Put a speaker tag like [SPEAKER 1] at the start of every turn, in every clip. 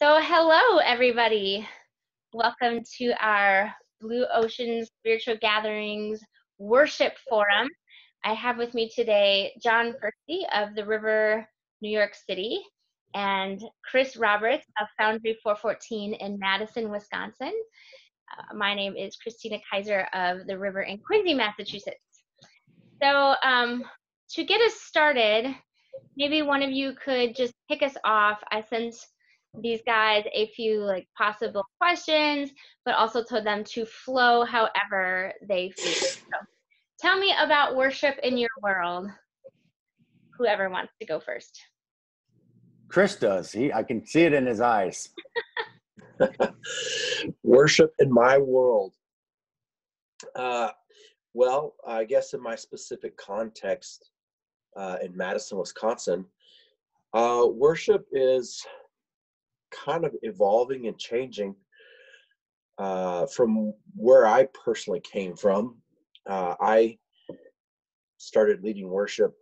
[SPEAKER 1] So, hello, everybody. Welcome to our Blue Ocean Spiritual Gatherings Worship Forum. I have with me today John Furste of the River, New York City, and Chris Roberts of Foundry 414 in Madison, Wisconsin. My name is Kristina Kaiser of the River in Quincy, Massachusetts. So, to get us started, maybe one of you could just kick us off. I sent these guys a few possible questions, but also told them to flow however they feel. So tell me about worship in your world. Whoever wants to go first.
[SPEAKER 2] Chris does. I can see it in his eyes.
[SPEAKER 3] Worship in my world. Well, I guess in my specific context, in Madison, Wisconsin, worship is kind of evolving and changing from where I personally came from. I started leading worship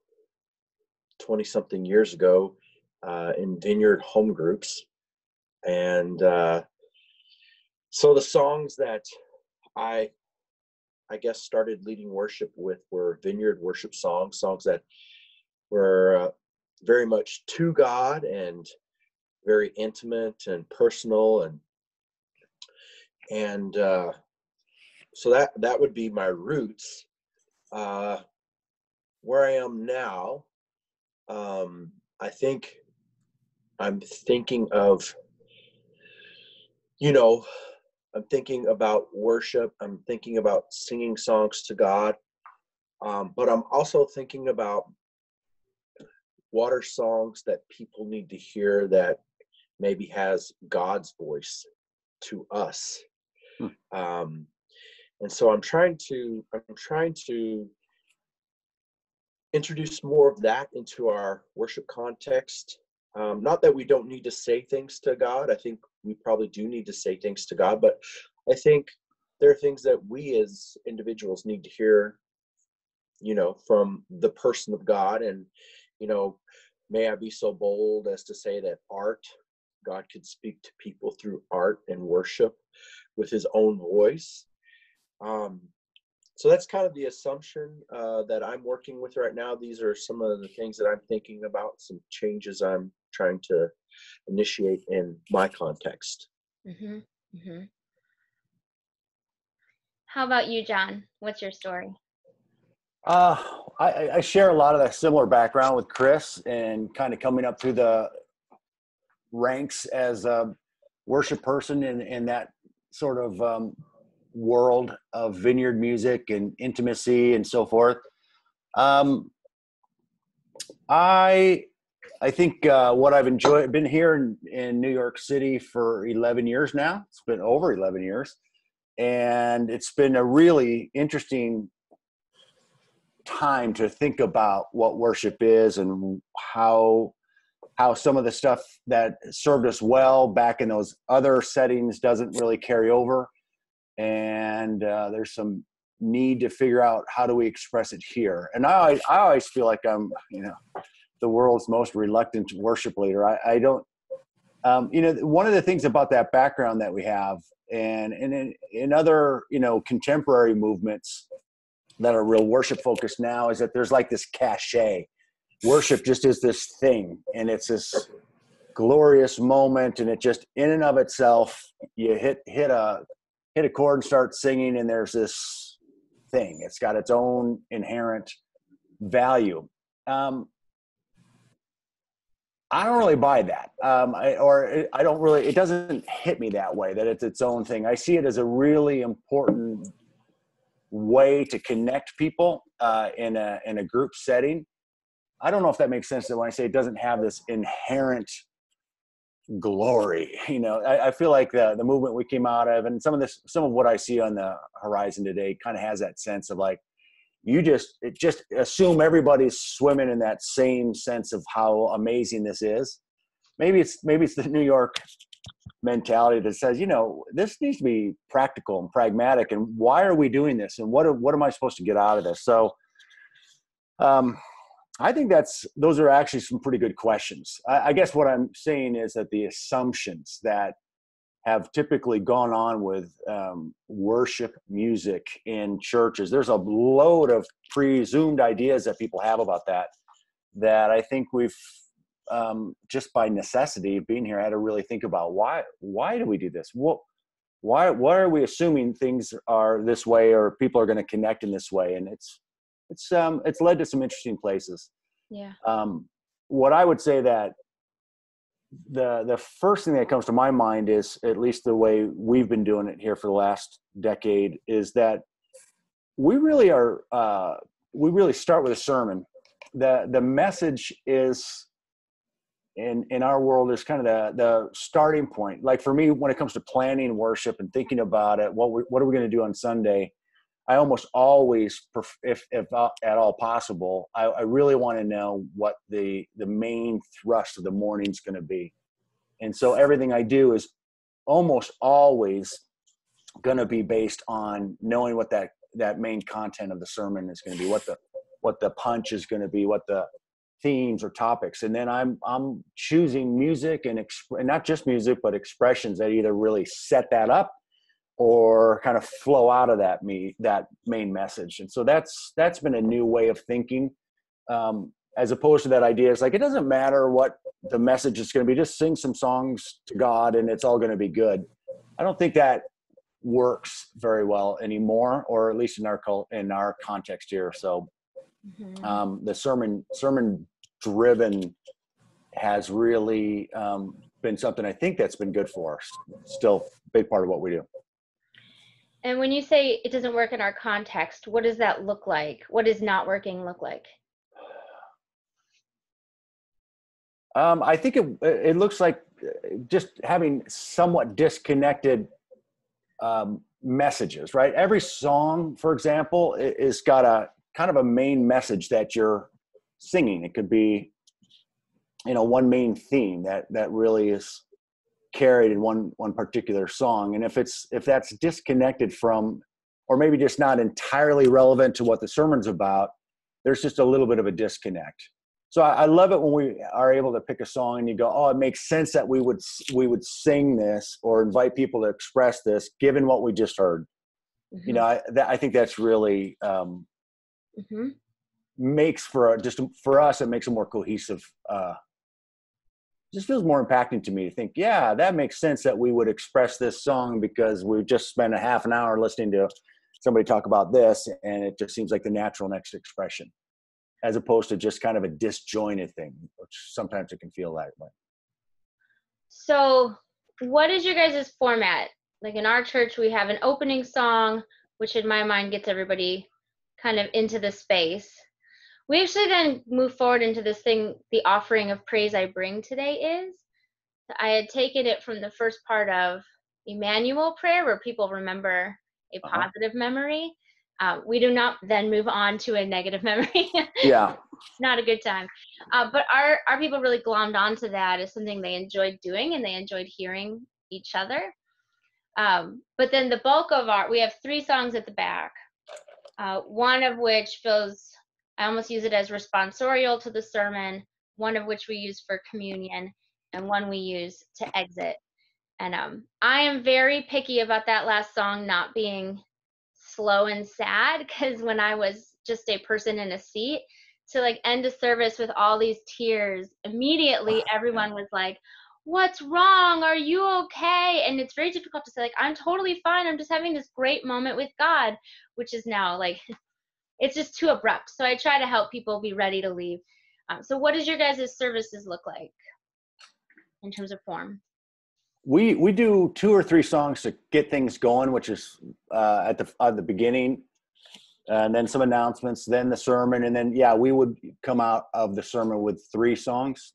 [SPEAKER 3] 20-something years ago in vineyard home groups. And so the songs that I guess started leading worship with were vineyard worship songs that were very much to God and very intimate and personal, and so that would be my roots. Where I am now, I think I'm thinking of, I'm thinking about worship. I'm thinking about singing songs to God, but I'm also thinking about what are songs that people need to hear that maybe has God's voice to us. And so I'm trying to introduce more of that into our worship context. Not that we don't need to say things to God. I think we probably do need to say things to God, but I think there are things that we as individuals need to hear, from the person of God. And, may I be so bold as to say that God could speak to people through art and worship with his own voice. So that's kind of the assumption that I'm working with right now. These are some of the things that I'm thinking about, some changes I'm trying to initiate in my context.
[SPEAKER 1] Mm-hmm. Mm-hmm. How about you, John? What's your story?
[SPEAKER 2] I share a lot of that similar background with Chris, and kind of coming up through the ranks as a worship person in that sort of world of vineyard music and intimacy and so forth. I think what I've enjoyed, been here in New York City for 11 years now. It's been over 11 years. And it's been a really interesting time to think about what worship is and how some of the stuff that served us well back in those other settings doesn't really carry over. And there's some need to figure out how do we express it here. And I always feel like I'm, the world's most reluctant worship leader. I don't, one of the things about that background that we have, and in other, contemporary movements that are real worship focused now, is that there's like this cachet. Worship just is this thing, and it's this glorious moment, and it just in and of itself, you hit a chord and start singing, and there's this thing. It's got its own inherent value. I don't really buy that. I don't really, it doesn't hit me that way, that it's its own thing. I see it as a really important way to connect people in a group setting. I don't know if that makes sense, that when I say it doesn't have this inherent glory, I feel like the movement we came out of, and some of what I see on the horizon today kind of has that sense of like, you just assume everybody's swimming in that same sense of how amazing this is. Maybe it's the New York mentality that says, this needs to be practical and pragmatic, and why are we doing this, and what am I supposed to get out of this? So I think those are actually some pretty good questions. I guess what I'm saying is that the assumptions that have typically gone on with worship music in churches, there's a load of presumed ideas that people have about that I think we've just by necessity of being here, I had to really think about why do we do this? Why are we assuming things are this way or people are going to connect in this way? And it's led to some interesting places.
[SPEAKER 1] Yeah.
[SPEAKER 2] What I would say that the first thing that comes to my mind is, at least the way we've been doing it here for the last decade, is that we really start with a sermon. The message is in our world is kind of the starting point. Like for me, when it comes to planning worship and thinking about it, what are we going to do on Sunday? I almost always, if at all possible, I really want to know what the main thrust of the morning is going to be. And so everything I do is almost always going to be based on knowing what that main content of the sermon is going to be, what the punch is going to be, what the themes or topics. And then I'm choosing music and not just music, but expressions that either really set that up or kind of flow out of that main message. And so that's been a new way of thinking, as opposed to that idea. It's like, it doesn't matter what the message is going to be, just sing some songs to God and it's all going to be good. I don't think that works very well anymore, or at least in our context here. So the sermon driven has really been something I think that's been good for us. Still a big part of what we do.
[SPEAKER 1] And when you say it doesn't work in our context, what does that look like? What does not working look like?
[SPEAKER 2] I think it looks like just having somewhat disconnected messages, right? Every song, for example, is got a kind of a main message that you're singing. It could be, one main theme that really is carried in one particular song. And if that's disconnected from, or maybe just not entirely relevant to what the sermon's about, there's just a little bit of a disconnect. So I love it when we are able to pick a song and you go, oh, it makes sense that we would sing this or invite people to express this, given what we just heard. Mm-hmm. I think that's really makes for us, it makes a more cohesive, just feels more impacting to me to think, yeah, that makes sense that we would express this song because we just spent a half an hour listening to somebody talk about this, and it just seems like the natural next expression, as opposed to just kind of a disjointed thing, which sometimes it can feel that way.
[SPEAKER 1] So what is your guys' format? Like in our church, we have an opening song, which in my mind gets everybody kind of into the space. We actually then move forward into this thing, the offering of praise I bring today is. I had taken it from the first part of Emmanuel prayer, where people remember a positive memory. We do not then move on to a negative memory.
[SPEAKER 2] Yeah.
[SPEAKER 1] Not a good time. But our people really glommed onto that as something they enjoyed doing, and they enjoyed hearing each other. But then the bulk of we have 3 songs at the back, one of which feels, I almost use it as responsorial to the sermon, one of which we use for communion, and one we use to exit. And I am very picky about that last song not being slow and sad, because when I was just a person in a seat, to like end a service with all these tears, immediately everyone was like, what's wrong? Are you okay? And it's very difficult to say, like, I'm totally fine. I'm just having this great moment with God, which is now like, it's just too abrupt. So I try to help people be ready to leave. So what does your guys' services look like in terms of form?
[SPEAKER 2] We do 2 or 3 songs to get things going, which is at the beginning, and then some announcements, then the sermon, and then we would come out of the sermon with 3 songs,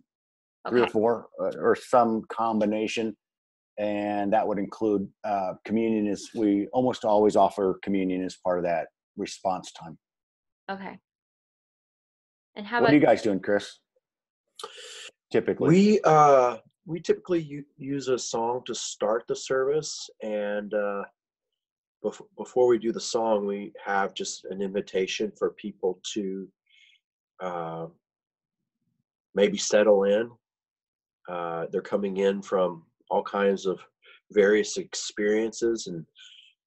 [SPEAKER 2] 3 or 4, or some combination, and that would include communion. We almost always offer communion as part of that response time.
[SPEAKER 1] Okay. And how
[SPEAKER 2] what
[SPEAKER 1] about
[SPEAKER 2] are you guys doing, Chris? Typically,
[SPEAKER 3] we typically use a song to start the service, and before we do the song, we have just an invitation for people to maybe settle in. They're coming in from all kinds of various experiences, and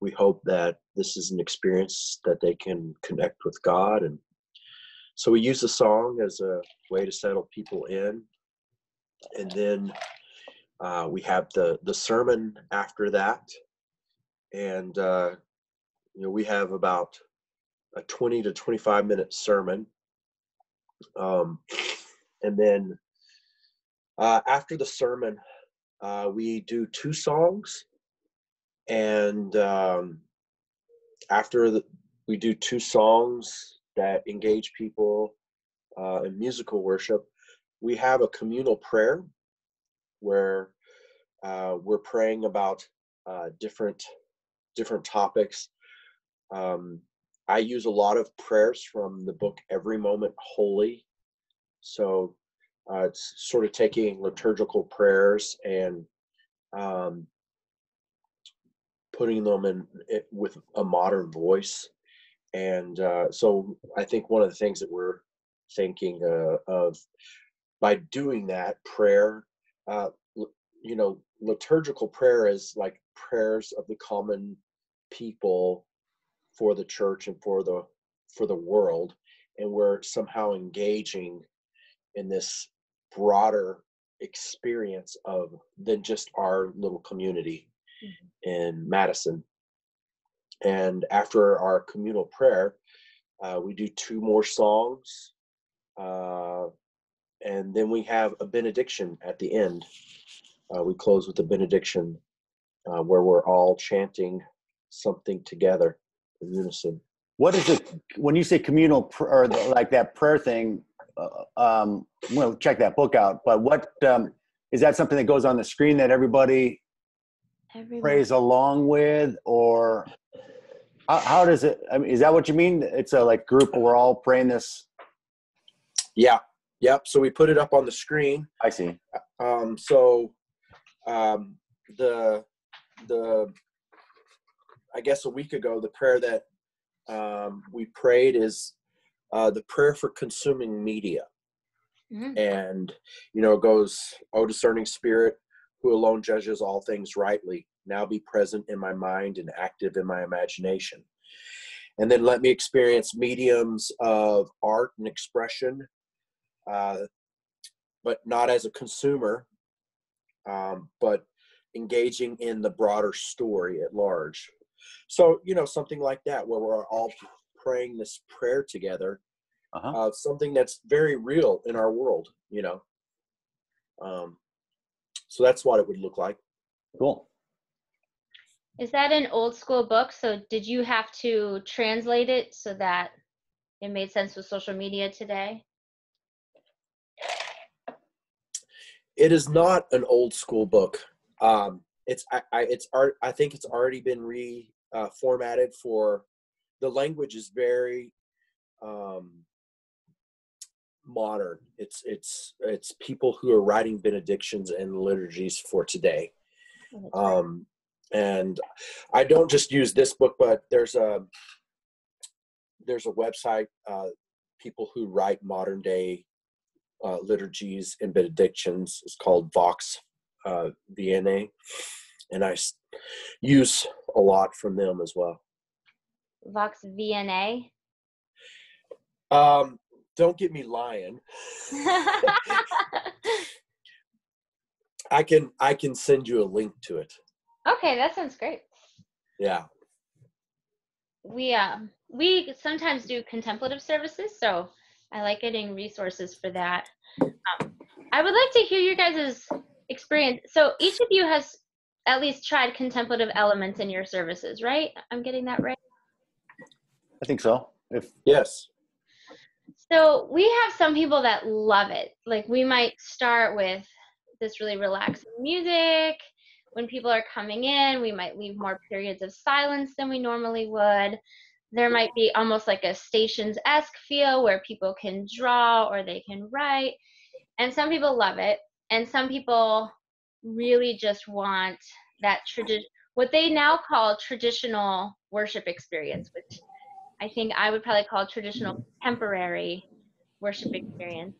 [SPEAKER 3] we hope that this is an experience that they can connect with God. And so we use the song as a way to settle people in. And then we have the sermon after that. And, we have about a 20 to 25 minute sermon. And then after the sermon, we do 2 songs. And we do 2 songs that engage people in musical worship, we have a communal prayer where we're praying about different topics. I use a lot of prayers from the book Every Moment Holy. So it's sort of taking liturgical prayers and putting them in with a modern voice. And so I think one of the things that we're thinking of by doing that prayer, liturgical prayer is like prayers of the common people for the church and for the world, and we're somehow engaging in this broader experience of than just our little community in Madison. And after our communal prayer, we do 2 more songs, and then we have a benediction at the end. We close with a benediction where we're all chanting something together in unison.
[SPEAKER 2] What is it when you say communal or like that prayer thing? We'll check that book out. But what is that something that goes on the screen that everybody prays along with, or how does it? I mean, is that what you mean? It's a like group where we're all praying this.
[SPEAKER 3] Yeah. Yep. So we put it up on the screen.
[SPEAKER 2] I see.
[SPEAKER 3] I guess a week ago, the prayer that we prayed is the prayer for consuming media. Mm-hmm. And, it goes, "O discerning spirit, who alone judges all things rightly, now be present in my mind and active in my imagination. And then let me experience mediums of art and expression, but not as a consumer, but engaging in the broader story at large." So, something like that, where we're all praying this prayer together, something that's very real in our world, So that's what it would look like.
[SPEAKER 2] Cool.
[SPEAKER 1] Is that an old school book? So did you have to translate it so that it made sense with social media today?
[SPEAKER 3] It is not an old school book. I think it's already been reformatted for, the language is very modern. It's people who are writing benedictions and liturgies for today. And I don't just use this book, but there's a website, people who write modern day liturgies and benedictions. It's called Vox VNA, and I use a lot from them as well.
[SPEAKER 1] Vox VNA?
[SPEAKER 3] Don't get me lying. I can send you a link to it.
[SPEAKER 1] Okay, that sounds great.
[SPEAKER 3] Yeah.
[SPEAKER 1] We sometimes do contemplative services, so I like getting resources for that. I would like to hear your guys' experience. So each of you has at least tried contemplative elements in your services, right? I'm getting that right?
[SPEAKER 2] I think so.
[SPEAKER 3] Yes.
[SPEAKER 1] So we have some people that love it. Like, we might start with this really relaxing music. When people are coming in, we might leave more periods of silence than we normally would. There might be almost like a Stations-esque feel where people can draw or they can write. And some people love it. And some people really just want that what they now call traditional worship experience, which I think I would probably call traditional contemporary worship experience.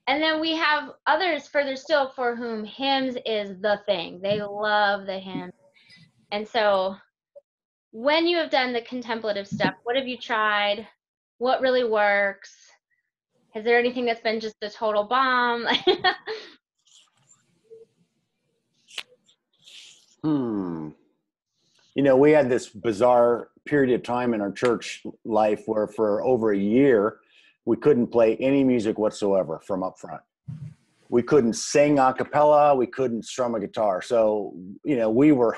[SPEAKER 1] And then we have others further still for whom hymns is the thing. They love the hymns. And so when you have done the contemplative stuff, what have you tried? What really works? Is there anything that's been just a total bomb?
[SPEAKER 2] You know, we had this bizarre period of time in our church life where for over a year, we couldn't play any music whatsoever from up front. We couldn't sing a cappella. We couldn't strum a guitar. So, you know, we were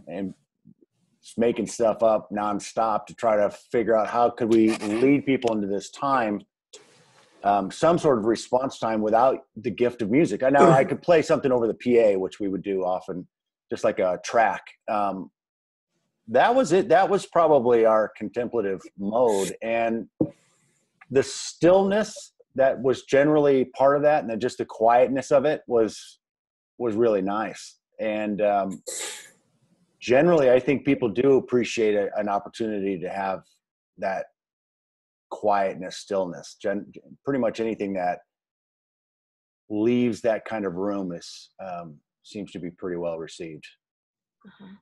[SPEAKER 2] just making stuff up nonstop to try to figure out how could we lead people into this time, some sort of response time without the gift of music. I know I could play something over the PA, which we would do often, just like a track. That was it. That was probably our contemplative mode. And the stillness that was generally part of that, and then just the quietness of it was really nice. And generally, I think people do appreciate an opportunity to have that quietness, stillness. Pretty much anything that leaves that kind of room is seems to be pretty well received.
[SPEAKER 1] Uh-huh.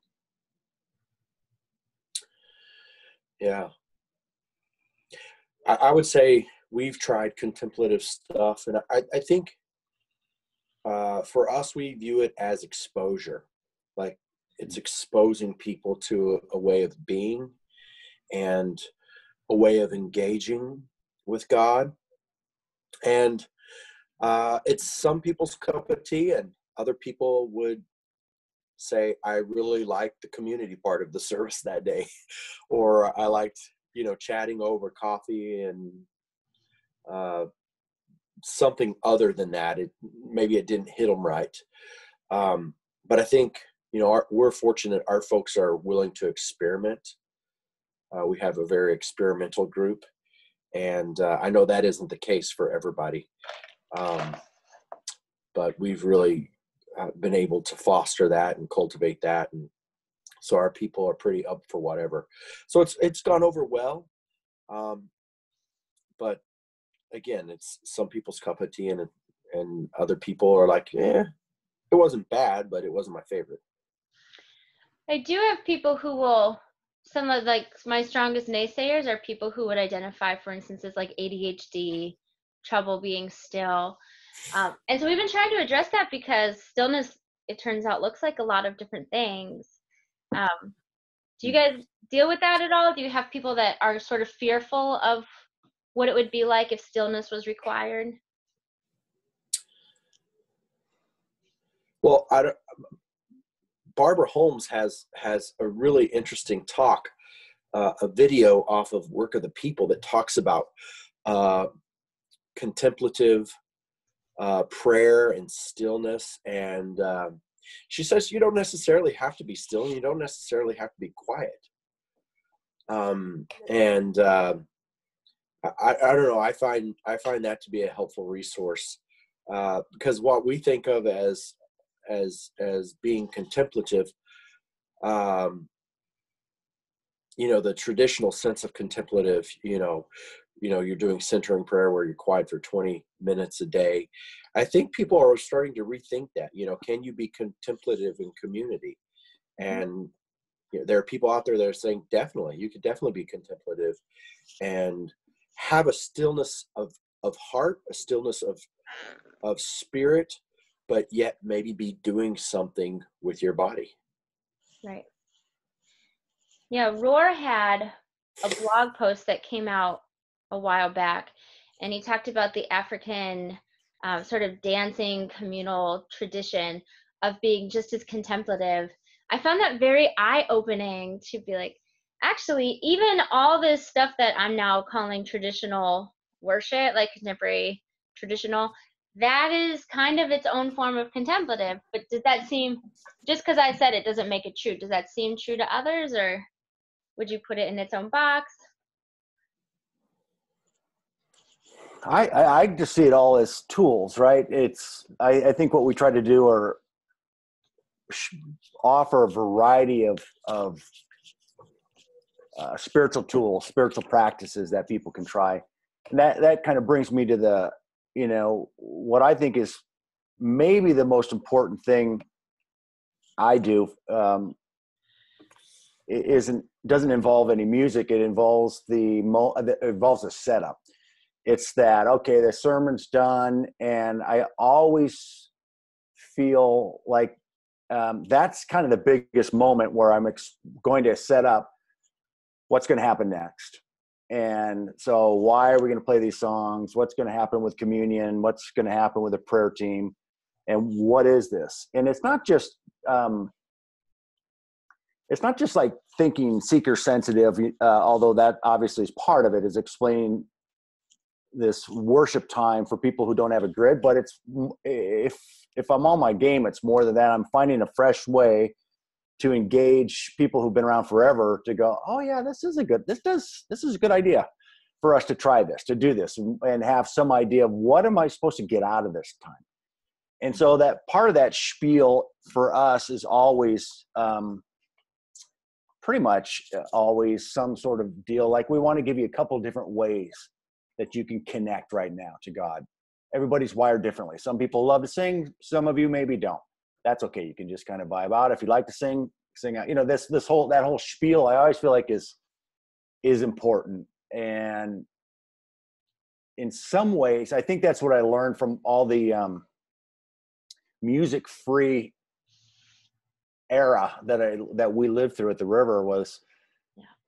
[SPEAKER 3] Yeah. I would say we've tried contemplative stuff, and I think for us, we view it as exposure. Like it's exposing people to a way of being and a way of engaging with God. And it's some people's cup of tea, and other people would say, I really liked the community part of the service that day, or I liked, you know, chatting over coffee and something other than that. Maybe it didn't hit them right. But I think, you know, we're fortunate our folks are willing to experiment. We have a very experimental group, and I know that isn't the case for everybody. But we've really been able to foster that and cultivate that, and so our people are pretty up for whatever. So it's gone over well, but again, it's some people's cup of tea, and other people are like, it wasn't bad, but it wasn't my favorite.
[SPEAKER 1] I do have people who will, some of like my strongest naysayers are people who would identify, for instance, as like ADHD, trouble being still. And so we've been trying to address that because stillness, it turns out, looks like a lot of different things. Do you guys deal with that at all? Do you have people that are sort of fearful of what it would be like if stillness was required?
[SPEAKER 3] Well, Barbara Holmes has a really interesting talk, a video off of Work of the People that talks about contemplative prayer and stillness. And she says you don't necessarily have to be still, and you don't necessarily have to be quiet. And I don't know. I find that to be a helpful resource, because what we think of as being contemplative, you know, the traditional sense of contemplative, you know, you're doing centering prayer where you're quiet for 20 minutes a day. I think people are starting to rethink that. You know, can you be contemplative in community? And you know, there are people out there that are saying, definitely, you could definitely be contemplative and have a stillness of heart, a stillness of spirit, but yet maybe be doing something with your body.
[SPEAKER 1] Right. Yeah, Roar had a blog post that came out a while back, and he talked about the African sort of dancing communal tradition of being just as contemplative. I found that very eye-opening to be like, actually, even all this stuff that I'm now calling traditional worship, like contemporary traditional, that is kind of its own form of contemplative. But does that seem, just because I said it doesn't make it true, does that seem true to others, or would you put it in its own box?
[SPEAKER 2] I just see it all as tools, right? I think what we try to do are offer a variety of spiritual tools, spiritual practices that people can try. And that kind of brings me to what I think is maybe the most important thing I do doesn't involve any music. It involves it involves a setup. It's that, okay, the sermon's done, and I always feel like that's kind of the biggest moment where I'm going to set up what's going to happen next. And so why are we going to play these songs? What's going to happen with communion? What's going to happen with the prayer team? And what is this? And it's not just like thinking seeker sensitive, although that obviously is part of it, is explaining this worship time for people who don't have a grid. But it's, if I'm on my game, it's more than that. I'm finding a fresh way to engage people who've been around forever to go, oh yeah, this is a good idea for us to try this, to do this, and have some idea of what am I supposed to get out of this time. And so that part of that spiel for us is always pretty much always some sort of deal. Like, we want to give you a couple of different ways that you can connect right now to God. Everybody's wired differently. Some people love to sing. Some of you maybe don't. That's okay. You can just kind of vibe out. If you like to sing out. That whole spiel, I always feel like is important. And in some ways, I think that's what I learned from all the music-free era that we lived through at the river, was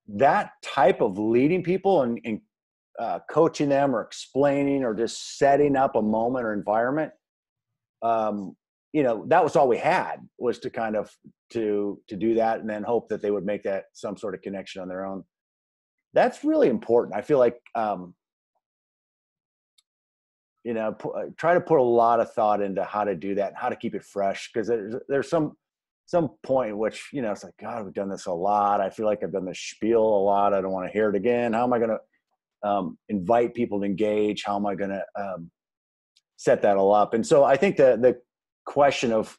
[SPEAKER 2] that type of leading people and coaching them or explaining or just setting up a moment or environment. That was all we had, was to kind of to do that, and then hope that they would make that some sort of connection on their own. That's really important. I feel like try to put a lot of thought into how to do that and how to keep it fresh, because there's some point in which it's like, God, we've done this a lot. I feel like I've done this spiel a lot. I don't want to hear it again. How am I going to invite people to engage? How am I going to set that all up? And so I think the question of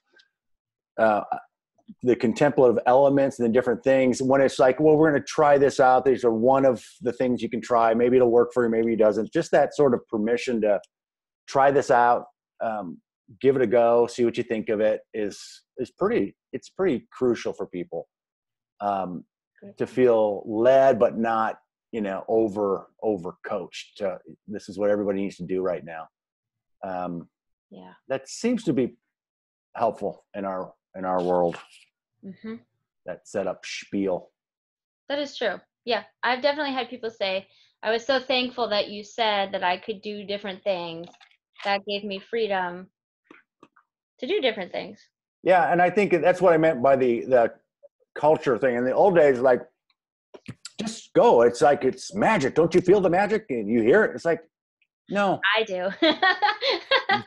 [SPEAKER 2] the contemplative elements and the different things, when it's like, well, we're going to try this out, these are one of the things you can try, maybe it'll work for you, maybe it doesn't, just that sort of permission to try this out, give it a go, see what you think of it, it's pretty crucial for people to feel led, but not over coached. This is what everybody needs to do right now. That seems to be helpful in our world.
[SPEAKER 1] Mm-hmm.
[SPEAKER 2] That setup spiel.
[SPEAKER 1] That is true. Yeah, I've definitely had people say, I was so thankful that you said that I could do different things. That gave me freedom to do different things.
[SPEAKER 2] Yeah, and I think that's what I meant by the culture thing. In the old days, like, just go. It's like, it's magic. Don't you feel the magic? And you hear it. It's like, no.
[SPEAKER 1] I do.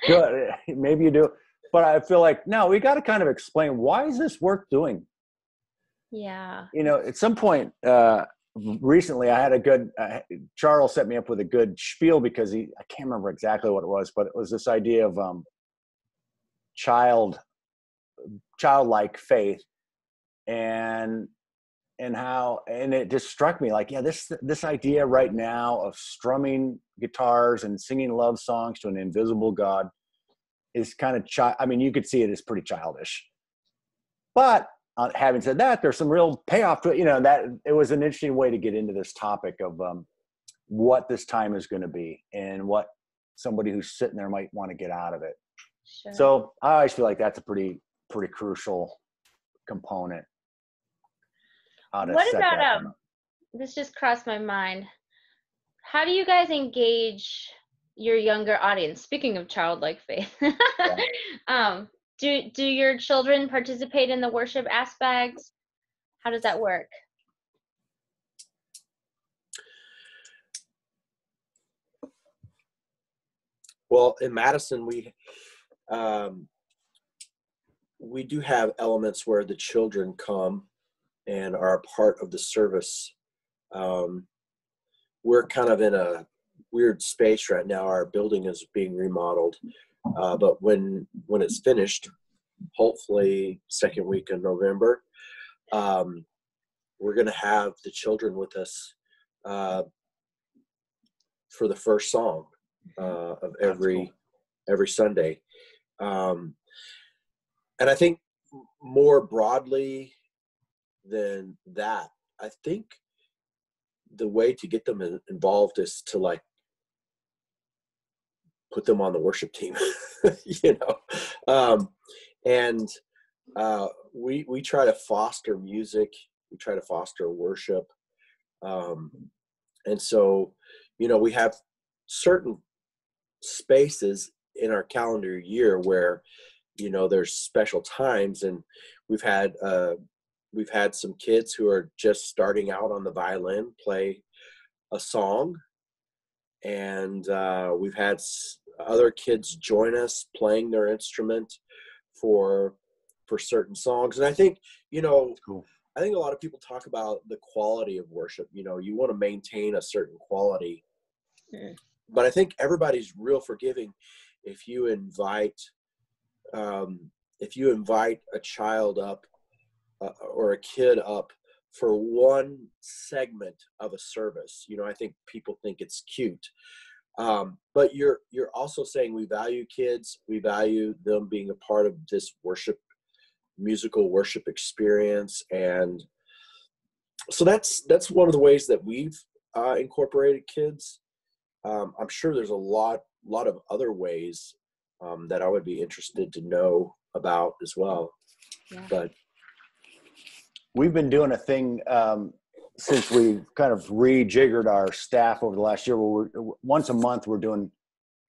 [SPEAKER 2] Good. Maybe you do. But I feel like, no, we got to kind of explain, why is this worth doing?
[SPEAKER 1] Yeah.
[SPEAKER 2] At some point recently, I had Charles set me up with a good spiel, because I can't remember exactly what it was, but it was this idea of childlike faith, and it just struck me like, yeah, this idea right now of strumming guitars and singing love songs to an invisible God is kind of you could see it as pretty childish. But having said that, there's some real payoff to it. That it was an interesting way to get into this topic of what this time is going to be and what somebody who's sitting there might want to get out of it.
[SPEAKER 1] Sure.
[SPEAKER 2] So I always feel like that's a pretty crucial component.
[SPEAKER 1] What about this just crossed my mind. How do you guys engage your younger audience? Speaking of childlike faith, do your children participate in the worship aspects? How does that work?
[SPEAKER 3] Well, in Madison, we do have elements where the children come and are a part of the service. We're kind of in a weird space right now. Our building is being remodeled, but when it's finished, hopefully second week in November, we're going to have the children with us for the first song. of every Sunday. And I think more broadly than that, I think the way to get them involved is to like put them on the worship team, you know. And we try to foster music, we try to foster worship. And so, you know, we have certain spaces in our calendar year where, you know, there's special times, and we've had some kids who are just starting out on the violin play a song, and we've had other kids join us playing their instrument for certain songs. And I think, you know,
[SPEAKER 2] Cool.
[SPEAKER 3] I think a lot of people talk about the quality of worship. You know, you want to maintain a certain quality, but I think everybody's real forgiving if you invite a child up or a kid up for one segment of a service. You know, I think people think it's cute, but you're also saying we value kids, we value them being a part of this musical worship experience. And so that's one of the ways that we've incorporated kids. I'm sure there's a lot of other ways that I would be interested to know about as well. Yeah. But
[SPEAKER 2] we've been doing a thing since we kind of rejiggered our staff over the last year, where once a month we're doing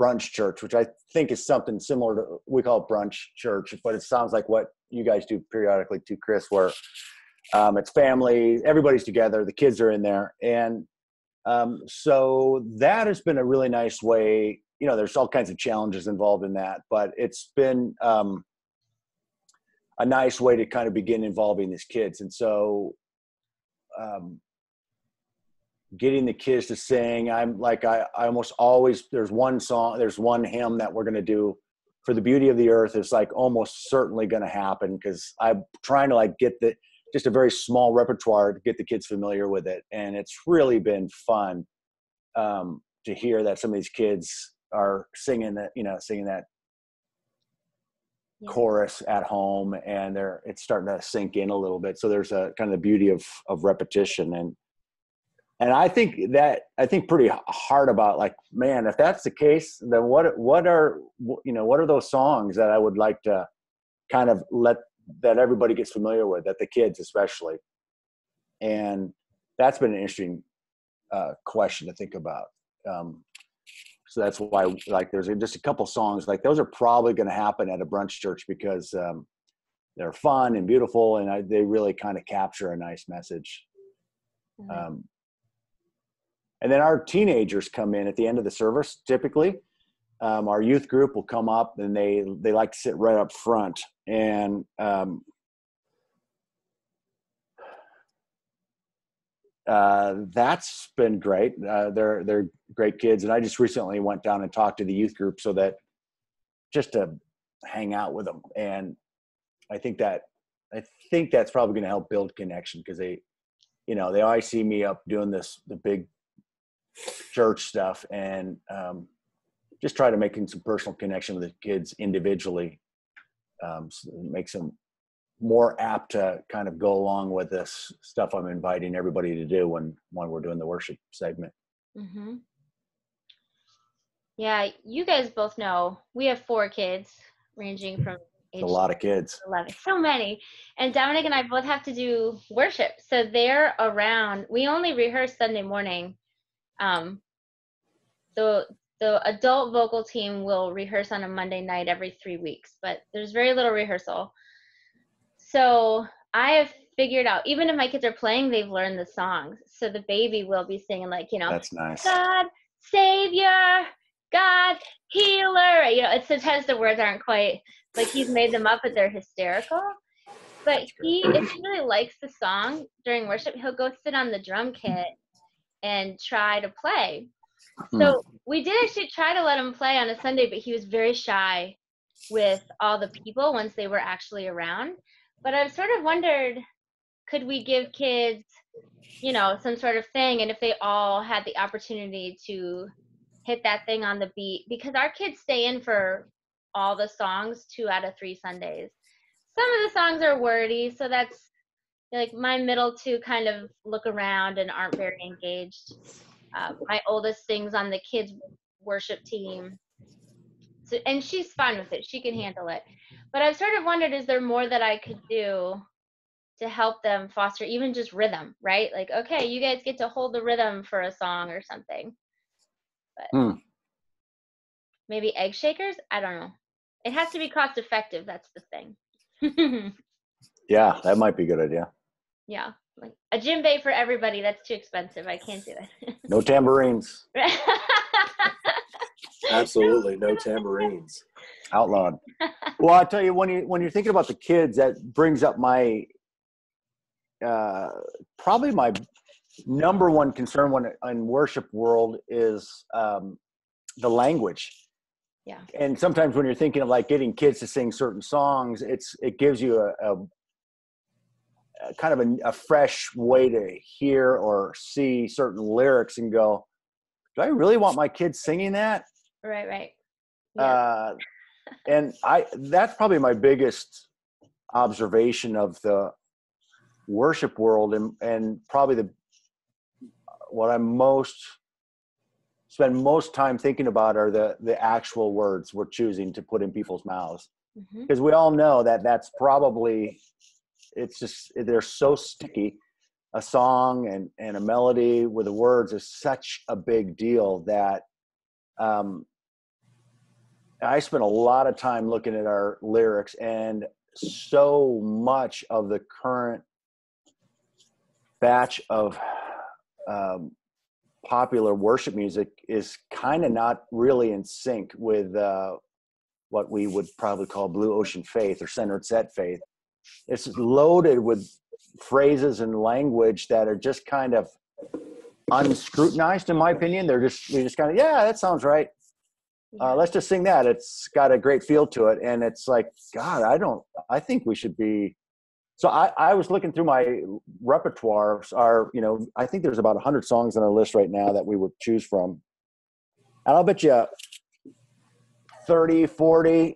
[SPEAKER 2] brunch church, which I think is something similar to, we call it brunch church, but it sounds like what you guys do periodically too, Chris, where it's family, everybody's together, the kids are in there. And so that has been a really nice way. You know, there's all kinds of challenges involved in that, but it's been a nice way to kind of begin involving these kids. And so getting the kids to sing, I almost always, there's one hymn that we're going to do for the beauty of the earth. Is like almost certainly going to happen, because I'm trying to like get just a very small repertoire to get the kids familiar with it. And it's really been fun to hear that some of these kids are singing that chorus at home, and it's starting to sink in a little bit. So there's a kind of the beauty of repetition. And I think pretty hard about, like, man, if that's the case, then what are those songs that I would like to kind of that everybody gets familiar with, that the kids especially. And that's been an interesting question to think about. So that's why, like, there's just a couple songs, like those are probably going to happen at a brunch church, because they're fun and beautiful, and they really kind of capture a nice message. Mm-hmm. And then our teenagers come in at the end of the service. Typically, our youth group will come up, and they like to sit right up front. And that's been great. They're great kids. And I just recently went down and talked to the youth group just to hang out with them. And I think that's probably going to help build connection, because they always see me up doing the big church stuff, and just try to make some personal connection with the kids individually. So it makes them more apt to kind of go along with this stuff I'm inviting everybody to do when we're doing the worship segment.
[SPEAKER 1] Mm-hmm. Yeah, you guys both know we have 4 kids, ranging from age,
[SPEAKER 2] a lot of kids,
[SPEAKER 1] 11, so many. And Dominic and I both have to do worship, so they're around. We only rehearse Sunday morning. The adult vocal team will rehearse on a Monday night every 3 weeks, but there's very little rehearsal. So I have figured out, even if my kids are playing, they've learned the songs. So the baby will be singing, like,
[SPEAKER 2] that's nice.
[SPEAKER 1] God, Savior, God, Healer. It's sometimes the words aren't quite, like, he's made them up, but they're hysterical. But if he really likes the song during worship, he'll go sit on the drum kit and try to play. So we did actually try to let him play on a Sunday, but he was very shy with all the people once they were actually around. But I've sort of wondered, could we give kids, some sort of thing, and if they all had the opportunity to hit that thing on the beat, because our kids stay in for all the songs 2 out of 3 Sundays. Some of the songs are wordy, so that's like my middle two kind of look around and aren't very engaged. My oldest sings on the kids worship team, so, and she's fine with it. She can handle it. But I've sort of wondered, is there more that I could do to help them foster even just rhythm, right? Like, okay, you guys get to hold the rhythm for a song or something. But maybe egg shakers? I don't know. It has to be cost effective. That's the thing.
[SPEAKER 2] Yeah, that might be a good idea.
[SPEAKER 1] Yeah. Like a djembe for everybody. That's too expensive. I can't do it.
[SPEAKER 2] No tambourines.
[SPEAKER 3] Absolutely, no tambourines.
[SPEAKER 2] Outlawed. Well, I tell you, when you're thinking about the kids, that brings up my probably my number one concern when in worship world is the language.
[SPEAKER 1] Yeah.
[SPEAKER 2] And sometimes when you're thinking of like getting kids to sing certain songs, it gives you a kind of a fresh way to hear or see certain lyrics and go, do I really want my kids singing that?
[SPEAKER 1] Right. Yeah.
[SPEAKER 2] And that's probably my biggest observation of the worship world, and probably what I spend most time thinking about are the actual words we're choosing to put in people's mouths. Because we all know that that's probably, it's just, they're so sticky. A song and a melody with the words is such a big deal that I spent a lot of time looking at our lyrics, and so much of the current batch of popular worship music is kind of not really in sync with what we would probably call blue ocean faith or centered set faith. It's loaded with phrases and language that are just kind of unscrutinized, in my opinion. They're just kind of, yeah, that sounds right. Let's just sing that. It's got a great feel to it. And it's like, God, I think we should be. So I was looking through my repertoire. I think there's about 100 songs on our list right now that we would choose from. And I'll bet you 30-40%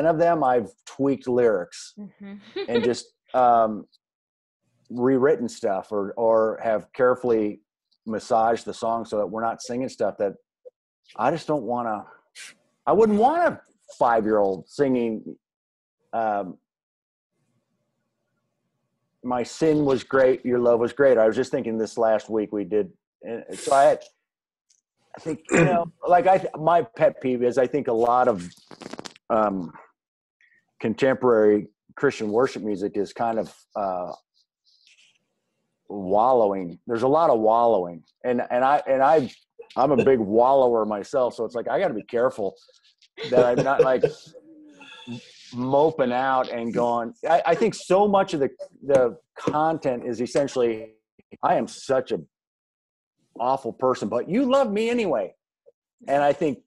[SPEAKER 2] of them I've tweaked lyrics and just rewritten stuff or have carefully massaged the song so that we're not singing stuff that I just don't want to. I wouldn't want a 5-year-old singing my sin was great, your love was great. I was just thinking this last week we did. So I think, my pet peeve is I think a lot of contemporary Christian worship music is kind of wallowing. There's a lot of wallowing, and I'm a big wallower myself. So it's like, I got to be careful that I'm not like moping out and going. I think so much of the content is essentially, I am such a awful person, but you love me anyway. And I think,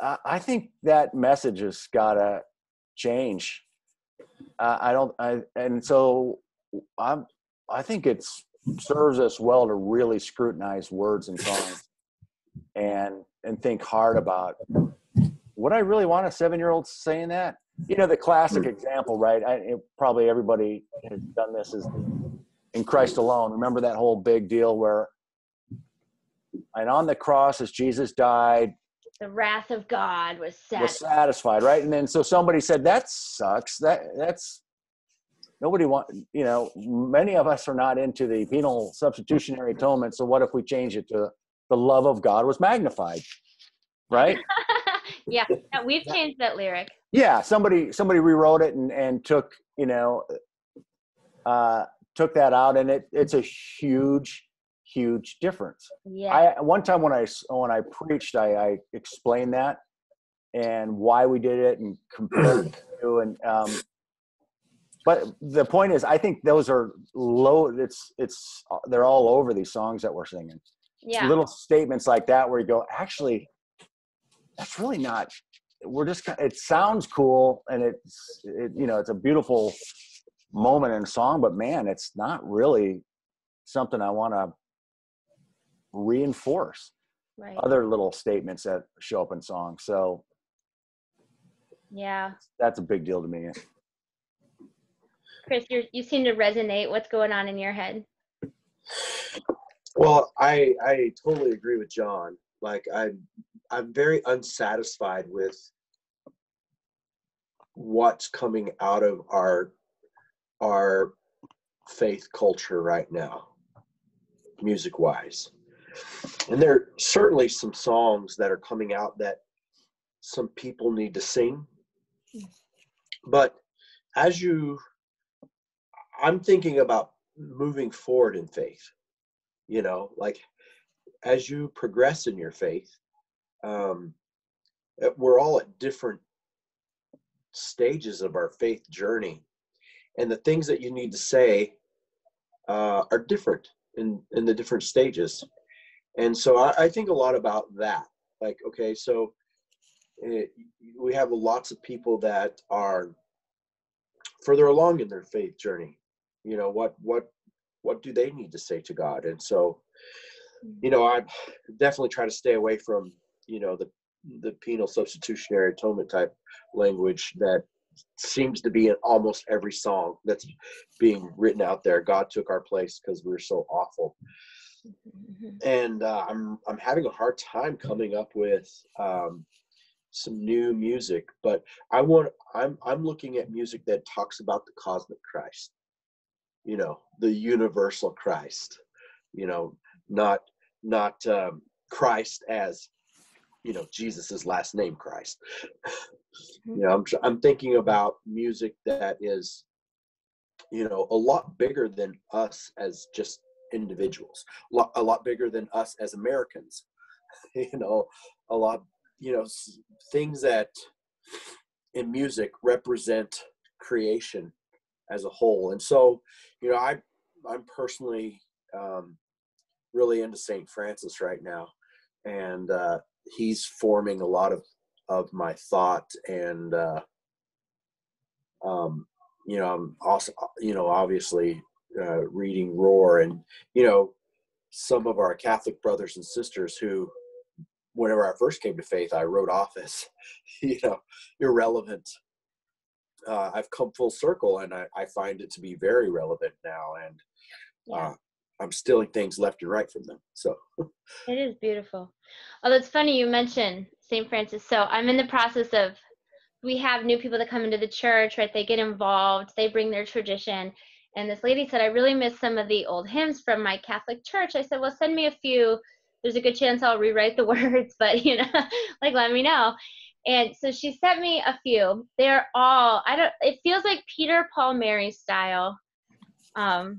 [SPEAKER 2] I think that message has got to change. I think it serves us well to really scrutinize words and songs and think hard about, would I really want a 7-year-old saying that? The classic example, right? Probably everybody has done this, is in Christ alone. Remember that whole big deal where, and on the cross as Jesus died,
[SPEAKER 1] the wrath of God was
[SPEAKER 2] satisfied, right? And then so somebody said, that sucks. That's nobody many of us are not into the penal substitutionary atonement. So what if we change it to the love of God was magnified, right?
[SPEAKER 1] Yeah, we've changed that lyric.
[SPEAKER 2] Yeah, somebody rewrote it and took took that out, and it's a huge difference.
[SPEAKER 1] Yeah.
[SPEAKER 2] One time when I preached, I explained that and why we did it and compared it to, and but the point is, I think those are low. They're all over these songs that we're singing.
[SPEAKER 1] Yeah.
[SPEAKER 2] Little statements like that where you go, actually, that's really not. We're just. It sounds cool, and it's a beautiful moment in a song, but man, it's not really something I want to reinforce.
[SPEAKER 1] Right.
[SPEAKER 2] other little statements that show up in songs. So
[SPEAKER 1] Yeah.
[SPEAKER 2] that's a big deal to me.
[SPEAKER 1] Chris, you seem to resonate. What's going on in your head?
[SPEAKER 3] Well, I totally agree with John. Like I'm very unsatisfied with what's coming out of our faith culture right now, music wise. And there are certainly some songs that are coming out that some people need to sing. But I'm thinking about moving forward in faith, like as you progress in your faith, we're all at different stages of our faith journey. And the things that you need to say are different in the different stages. And so I think a lot about that. Like, okay, so we have lots of people that are further along in their faith journey. What do they need to say to God? And so, I definitely try to stay away from, the penal substitutionary atonement type language that seems to be in almost every song that's being written out there. God took our place because we're so awful. And I'm having a hard time coming up with some new music, but I'm looking at music that talks about the cosmic Christ, the universal Christ, not Christ as Jesus's last name, Christ. I'm thinking about music that is a lot bigger than us as just individuals, a lot bigger than us as Americans, a lot, things that in music represent creation as a whole. And so, I'm personally really into St. Francis right now, and he's forming a lot of my thought. And I'm also obviously reading Roar, and some of our Catholic brothers and sisters who, whenever I first came to faith, I wrote off as irrelevant. I've come full circle, and I find it to be very relevant now, and I'm stealing things left and right from them. So
[SPEAKER 1] it is beautiful. Oh, that's funny you mentioned St. Francis. So I'm in the process of, we have new people that come into the church, right? They get involved, they bring their tradition. And this lady said, I really miss some of the old hymns from my Catholic church. I said, well, send me a few. There's a good chance I'll rewrite the words, but like, let me know. And so she sent me a few. They're all, it feels like Peter, Paul, Mary style. All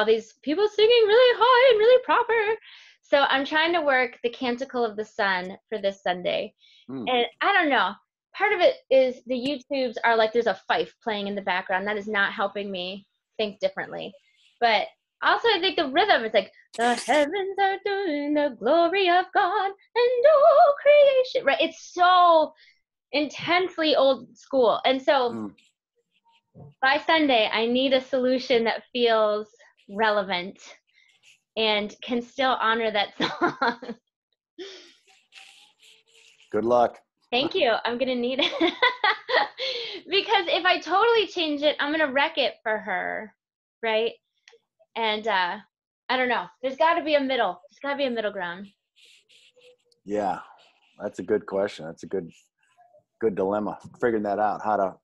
[SPEAKER 1] these people singing really high and really proper. So I'm trying to work the Canticle of the Sun for this Sunday. And I don't know. Part of it is the YouTubes are like, there's a fife playing in the background. That is not helping me think differently. But also I think the rhythm is like, the heavens are doing the glory of God and all creation, right? It's so intensely old school. And so by Sunday, I need a solution that feels relevant and can still honor that song.
[SPEAKER 2] Good luck.
[SPEAKER 1] Thank you. I'm going to need it. Because if I totally change it, I'm going to wreck it for her, right? And I don't know. There's got to be a middle. There's got to be a middle ground.
[SPEAKER 2] Yeah, that's a good question. That's a good dilemma. Figuring that out, how to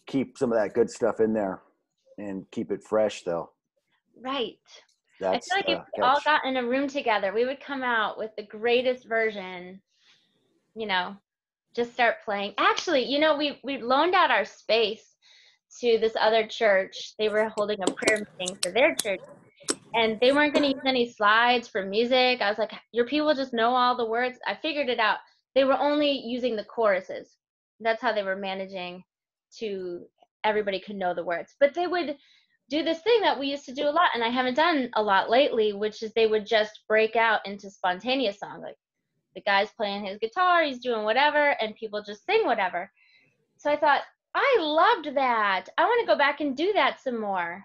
[SPEAKER 2] keep some of that good stuff in there and keep it fresh, though.
[SPEAKER 1] Right.
[SPEAKER 2] That's
[SPEAKER 1] I feel like if we all got in a room together, we would come out with the greatest version, just start playing. Actually, we loaned out our space to this other church. They were holding a prayer meeting for their church, and they weren't going to use any slides for music. I was like, your people just know all the words. I figured it out. They were only using the choruses. That's how they were managing to everybody could know the words. But they would do this thing that we used to do a lot, and I haven't done a lot lately, which is they would just break out into spontaneous song. Like the guy's playing his guitar, he's doing whatever, and people just sing whatever. So I thought, I loved that. I want to go back and do that some more.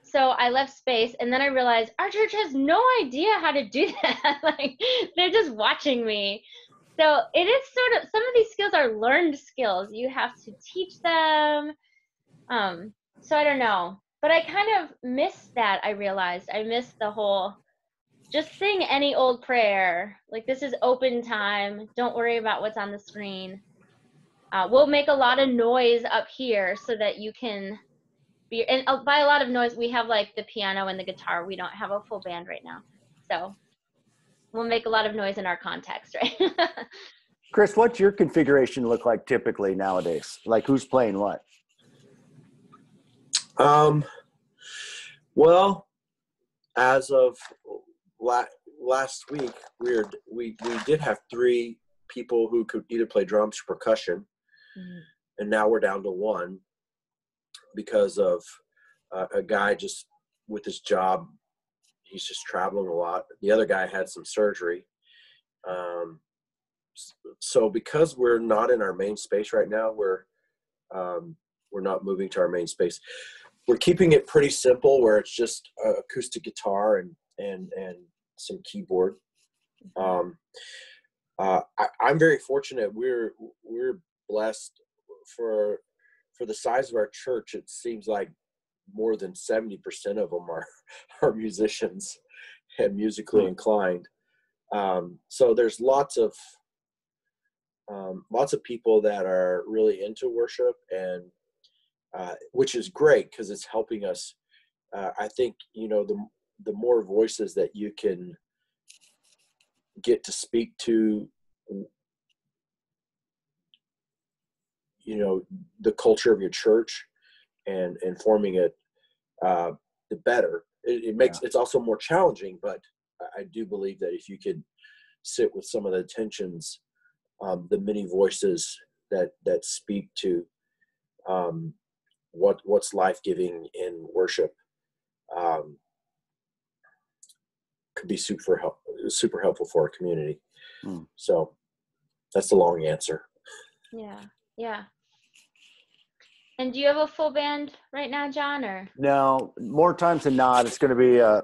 [SPEAKER 1] So I left space, and then I realized our church has no idea how to do that. Like, they're just watching me. So it is sort of, some of these skills are learned skills. You have to teach them. So I don't know. But I kind of missed that, I realized. I missed the whole, just sing any old prayer. Like, this is open time. Don't worry about what's on the screen. We'll make a lot of noise up here so that you can be, and by a lot of noise, we have like the piano and the guitar. We don't have a full band right now. So we'll make a lot of noise in our context, right?
[SPEAKER 2] Chris, what's your configuration look like typically nowadays? Like, who's playing what?
[SPEAKER 3] Well, as of last week, we did have 3 people who could either play drums or percussion, and now we're down to 1 because of a guy just with his job. He's just traveling a lot. The other guy had some surgery. So because we're not in our main space right now, we're not moving to our main space. We're keeping it pretty simple, where it's just acoustic guitar and some keyboard. I'm very fortunate. We're blessed for the size of our church. It seems like more than 70% of them are musicians and musically inclined. So there's lots of people that are really into worship, and which is great because it's helping us. I think, the more voices that you can get to speak to, the culture of your church and forming it, the better. It makes it's also more challenging, but I do believe that if you could sit with some of the tensions, the many voices that speak to what's life-giving in worship, could be super helpful for our community. So that's the long answer.
[SPEAKER 1] Yeah. And do you have a full band right now, John, or?
[SPEAKER 2] No, more times than not, it's going to be a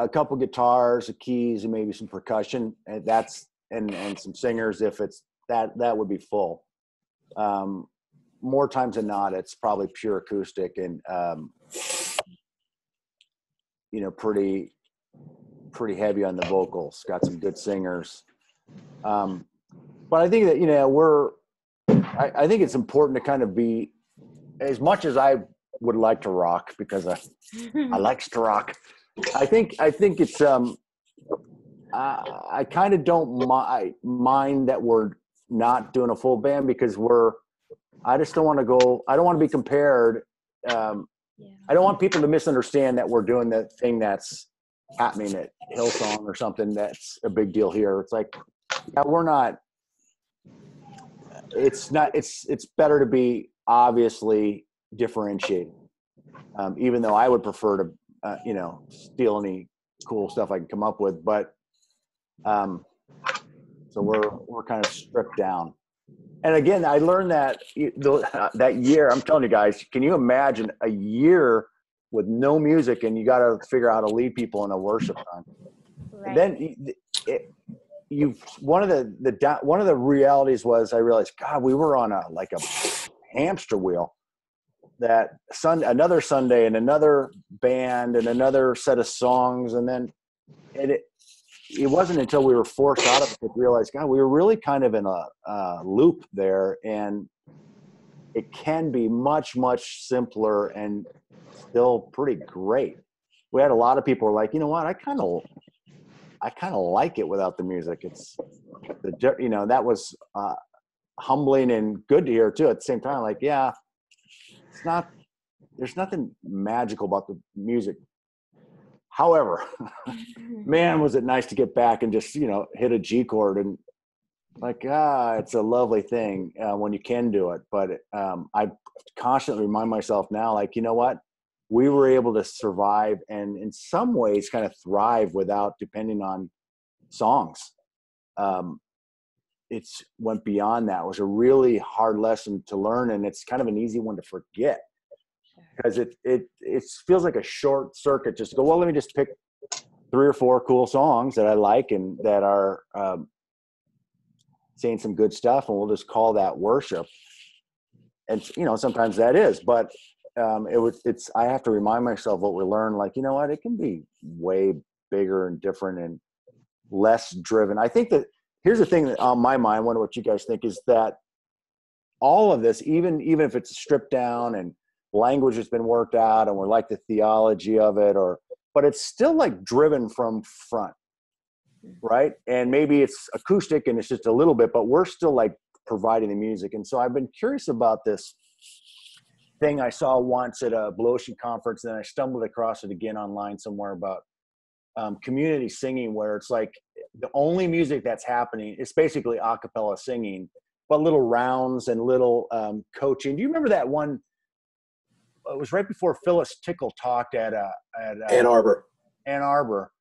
[SPEAKER 2] couple guitars, a keys, and maybe some percussion, and that's and some singers. If it's that would be full. More times than not, it's probably pure acoustic and pretty heavy on the vocals. Got some good singers, but I think that I think it's important to kind of be, as much as I would like to rock, because I likes to rock. I think it's I kind of don't mind that we're not doing a full band, because I just don't want to go. I don't want to be compared. I don't want people to misunderstand that we're doing the thing that's happening at Hillsong or something that's a big deal here. It's like, we're not. It's not. It's better to be obviously differentiated. Even though I would prefer to, steal any cool stuff I can come up with, but so we're kind of stripped down. And again, I learned that that year. I'm telling you guys, can you imagine a year with no music, and you got to figure out how to lead people in a worship time? Right. Then one of the realities was, I realized, God, we were on a hamster wheel. That another Sunday and another band and another set of songs, and then it wasn't until we were forced out of it that we realized, God, we were really kind of in a loop there, and it can be much, much simpler and still pretty great. We had a lot of people who were like, you know what, I kind of like it without the music. It's that was humbling and good to hear too. At the same time, like, yeah, there's nothing magical about the music. However, man, was it nice to get back and just, hit a G chord, and it's a lovely thing when you can do it. But I constantly remind myself now, like, you know what? We were able to survive and in some ways kind of thrive without depending on songs. It's went beyond that. It was a really hard lesson to learn, and it's kind of an easy one to forget. because it feels like a short circuit. Just go, well, let me just pick 3 or 4 cool songs that I like and that are saying some good stuff, and we'll just call that worship. And sometimes that is, but I have to remind myself what we learn. Like, you know what, it can be way bigger and different and less driven. I think that here's the thing that on my mind, I wonder what you guys think, is that all of this, even if it's stripped down and language has been worked out and we're like the theology of it, but it's still like driven from front, right? And maybe it's acoustic and it's just a little bit, but we're still like providing the music. And so I've been curious about this thing I saw once at a Blue Ocean conference, and I stumbled across it again online somewhere about community singing, where it's like the only music that's happening is basically a cappella singing, but little rounds and little coaching. Do you remember that one? It was right before Phyllis Tickle talked at
[SPEAKER 3] Ann Arbor.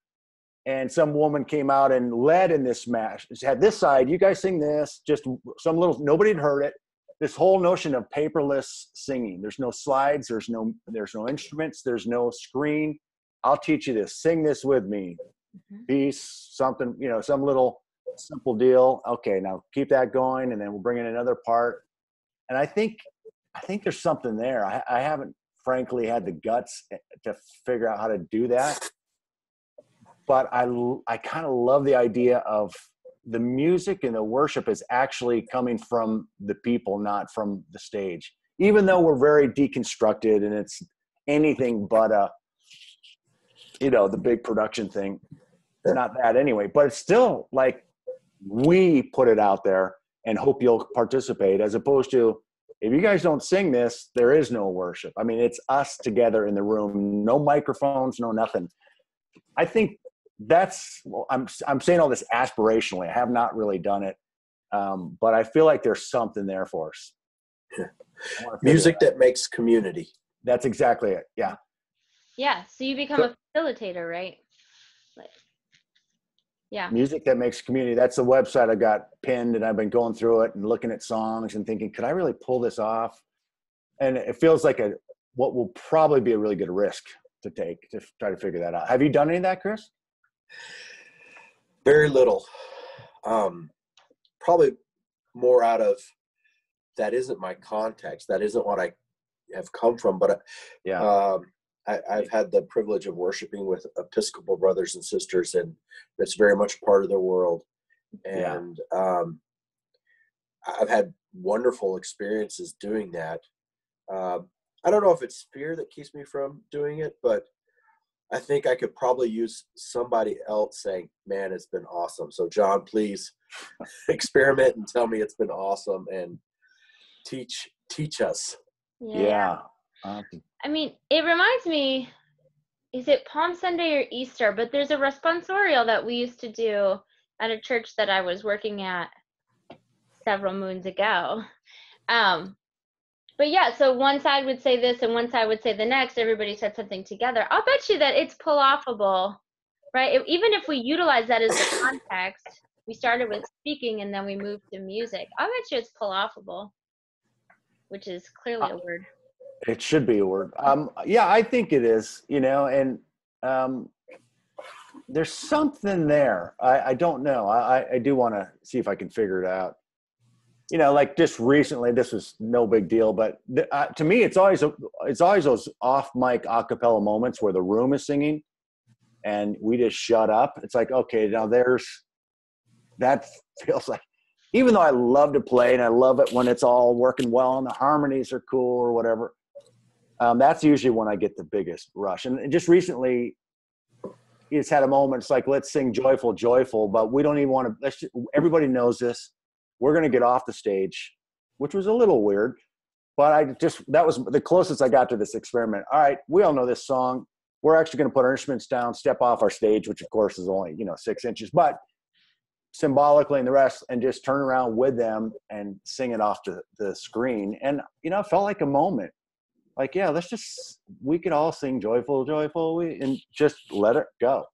[SPEAKER 2] And some woman came out and led in this match. She had this side, you guys sing this, just some little, nobody had heard it. This whole notion of paperless singing. There's no slides, there's no instruments, there's no screen. I'll teach you this. Sing this with me. Peace, something, some little simple deal. Okay, now keep that going, and then we'll bring in another part. And I think there's something there. I haven't, frankly, had the guts to figure out how to do that. But I kind of love the idea of the music and the worship is actually coming from the people, not from the stage. Even though we're very deconstructed and it's anything but the big production thing. It's not that anyway, but it's still like we put it out there and hope you'll participate, as opposed to, if you guys don't sing this, there is no worship. I mean, it's us together in the room, no microphones, no nothing. I think I'm saying all this aspirationally. I have not really done it, but I feel like there's something there for us.
[SPEAKER 3] Music that makes community.
[SPEAKER 2] That's exactly it. Yeah.
[SPEAKER 1] Yeah. So you become a facilitator, right? Yeah. Music
[SPEAKER 2] that makes community. That's the website I got pinned, and I've been going through it and looking at songs and thinking, could I really pull this off? And it feels like what will probably be a really good risk to take to try to figure that out. Have you done any of that, Chris?
[SPEAKER 3] Very little. Probably more out of, that isn't my context. That isn't what I have come from. But I've had the privilege of worshiping with Episcopal brothers and sisters, and that's very much part of their world. And I've had wonderful experiences doing that. I don't know if it's fear that keeps me from doing it, but I think I could probably use somebody else saying, man, it's been awesome. So John, please experiment and tell me it's been awesome and teach us.
[SPEAKER 2] Yeah.
[SPEAKER 1] I mean, it reminds me, is it Palm Sunday or Easter? But there's a responsorial that we used to do at a church that I was working at several moons ago. But yeah, so one side would say this and one side would say the next. Everybody said something together. I'll bet you that it's pull-offable, right? Even if we utilize that as the context, we started with speaking and then we moved to music. I'll bet you it's pull-offable, which is clearly a word.
[SPEAKER 2] It should be a word. Yeah, I think it is, and there's something there. I don't know. I do want to see if I can figure it out. Like just recently, this was no big deal, but to me, it's always those off mic a cappella moments where the room is singing and we just shut up. It's like, okay, now that feels like, even though I love to play and I love it when it's all working well and the harmonies are cool or whatever, that's usually when I get the biggest rush. And just recently, it's had a moment. It's like, let's sing joyful, joyful, but we don't even want to. Everybody knows this. We're going to get off the stage, which was a little weird, but that was the closest I got to this experiment. All right, we all know this song. We're actually going to put our instruments down, step off our stage, which of course is only 6 inches, but symbolically and the rest, and just turn around with them and sing it off to the screen. And it felt like a moment. Like, yeah, we could all sing joyful, joyful, and just let it go.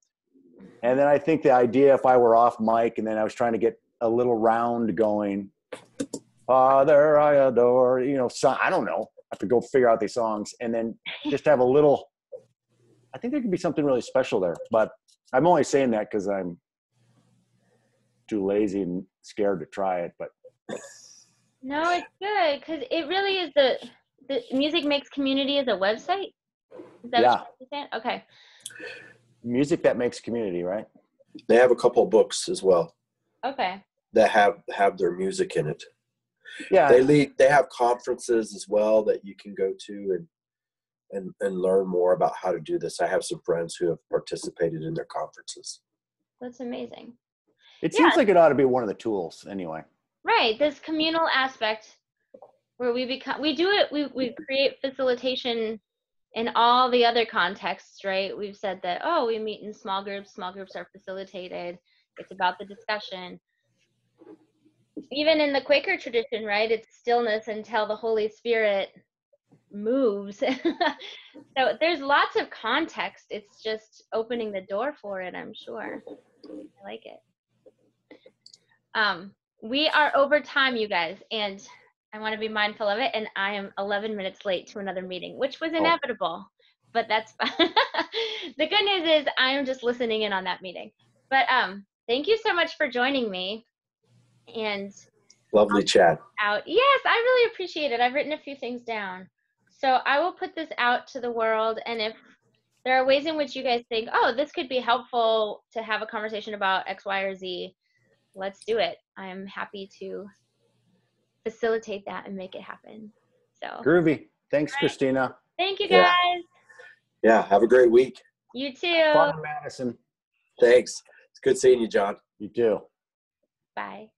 [SPEAKER 2] And then I think the idea, if I were off mic and then I was trying to get a little round going, Father, I adore, so I don't know. have to go figure out these songs, and then just have a little. I think there could be something really special there, but I'm only saying that because I'm too lazy and scared to try it. But
[SPEAKER 1] no, it's good because it really is the Music Makes Community is a website. Is that what you're saying? Okay.
[SPEAKER 2] Music that makes community, right?
[SPEAKER 3] They have a couple of books as well.
[SPEAKER 1] Okay.
[SPEAKER 3] That have their music in it.
[SPEAKER 2] Yeah.
[SPEAKER 3] They have conferences as well that you can go to and learn more about how to do this. I have some friends who have participated in their conferences.
[SPEAKER 1] That's amazing.
[SPEAKER 2] It seems like it ought to be one of the tools anyway.
[SPEAKER 1] Right. This communal aspect where we create facilitation in all the other contexts, right? We've said that, we meet in small groups are facilitated. It's about the discussion. Even in the Quaker tradition, right? It's stillness until the Holy Spirit moves. So there's lots of context. It's just opening the door for it, I'm sure. I like it. We are over time, you guys, and I want to be mindful of it, and I am 11 minutes late to another meeting, which was inevitable, but that's fine. The good news is I am just listening in on that meeting. But thank you so much for joining me. And
[SPEAKER 3] lovely chat.
[SPEAKER 1] Yes, I really appreciate it. I've written a few things down. So I will put this out to the world, and if there are ways in which you guys think, this could be helpful to have a conversation about X, Y, or Z, let's do it. I'm happy to facilitate that and make it happen. So
[SPEAKER 2] groovy. Thanks, Kristina.
[SPEAKER 1] Thank you, guys.
[SPEAKER 3] Yeah. Have a great week.
[SPEAKER 1] You too.
[SPEAKER 2] Fun in Madison.
[SPEAKER 3] Thanks. It's good seeing you, John.
[SPEAKER 2] You too.
[SPEAKER 1] Bye.